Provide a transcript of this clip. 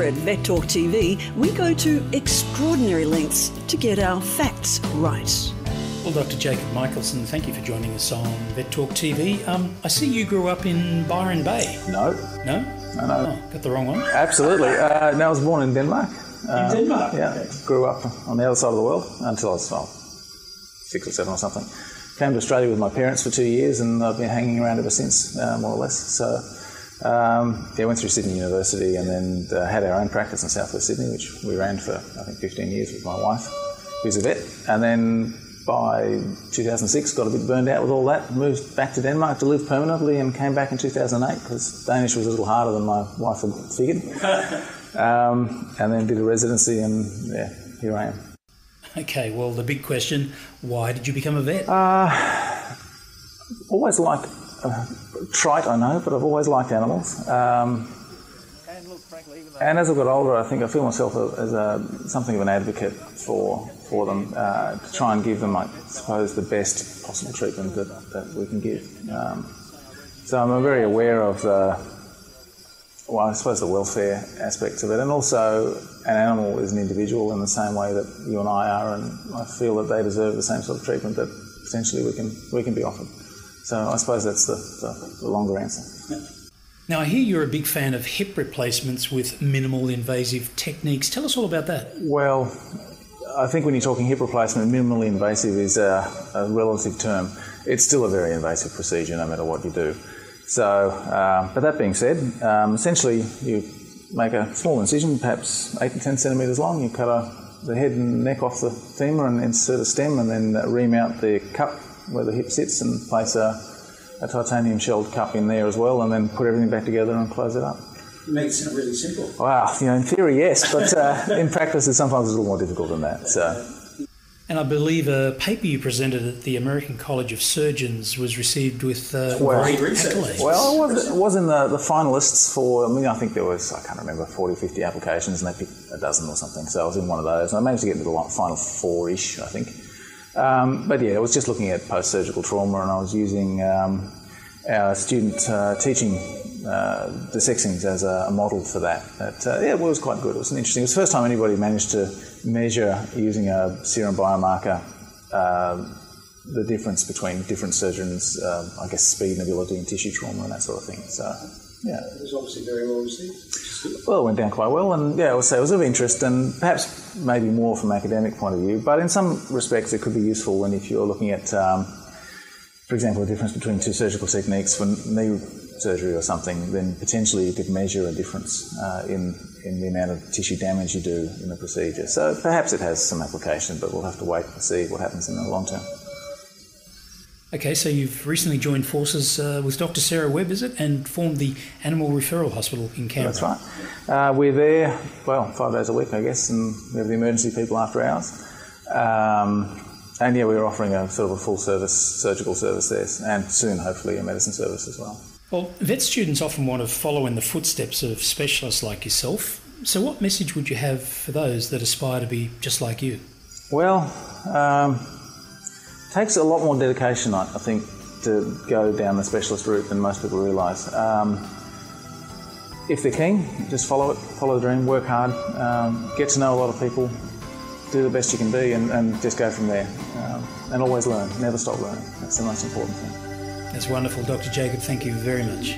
Here at Vet Talk TV, we go to extraordinary lengths to get our facts right. Well, Dr Jacob Michelsen, thank you for joining us on Vet Talk TV. I see you grew up in Byron Bay. No. No? No. Oh, got the wrong one? Absolutely. No, I was born in Denmark. In Denmark? Yeah. Okay. Grew up on the other side of the world until I was 6 or 7 or something. Came to Australia with my parents for 2 years, and I've been hanging around ever since, more or less. So, went through Sydney University and then had our own practice in southwest Sydney, which we ran for, I think, 15 years with my wife, who's a vet. And then by 2006, got a bit burned out with all that, moved back to Denmark to live permanently, and came back in 2008 because Danish was a little harder than my wife had figured. And then did a residency, and yeah, here I am. Okay, well, the big question, why did you become a vet? Always liked, trite I know, but I've always liked animals. And as I've got older, I think I feel myself as something of an advocate for them, to try and give them, I suppose, the best possible treatment that we can give. So I'm very aware of I suppose the welfare aspects of it, and also an animal is an individual in the same way that you and I are, and I feel that they deserve the same sort of treatment that potentially we can be offered. So I suppose that's the longer answer. Yeah. Now, I hear you're a big fan of hip replacements with minimal invasive techniques. Tell us all about that. Well, I think when you're talking hip replacement, minimally invasive is a relative term. It's still a very invasive procedure no matter what you do. So, but that being said, essentially you make a small incision, perhaps 8 to 10 centimetres long. You cut the head and neck off the femur and insert a stem, and then remount the cup where the hip sits and place a titanium shelled cup in there as well, and then put everything back together and close it up. It makes it really simple. Wow, in theory, yes, but in practice it's sometimes a little more difficult than that. So. And I believe a paper you presented at the American College of Surgeons was received with great accolades. Well, it was in the finalists for, I think there was, I can't remember, 40 or 50 applications, and they picked a dozen or something, so I was in one of those. And I managed to get into the final 4-ish, I think. But yeah, I was just looking at post-surgical trauma, and I was using our student teaching dissections as a model for that. It was quite good. It was interesting. It was the first time anybody managed to measure using a serum biomarker the difference between different surgeons, I guess speed and ability in tissue trauma and that sort of thing. So, yeah. It was obviously very well received. Well, it went down quite well, and yeah, I would say it was of interest, and perhaps maybe more from an academic point of view, but in some respects it could be useful if you're looking at, for example, the difference between 2 surgical techniques for knee surgery or something, then potentially you could measure a difference in the amount of tissue damage you do in the procedure. So perhaps it has some application, but we'll have to wait and see what happens in the long term. Okay, so you've recently joined forces with Dr Sarah Webb, is it, and formed the Animal Referral Hospital in Canberra. That's right. We're there, 5 days a week, I guess, and we have the emergency people after hours. And yeah, we're offering a sort of a full service surgical service there, and soon hopefully a medicine service as well. Well, vet students often want to follow in the footsteps of specialists like yourself. So what message would you have for those that aspire to be just like you? Well, it takes a lot more dedication, I think, to go down the specialist route than most people realise. If they're keen, just follow it, follow the dream, work hard, get to know a lot of people, do the best you can be, and just go from there. And always learn, never stop learning. That's the most important thing. That's wonderful, Dr Jacob. Thank you very much.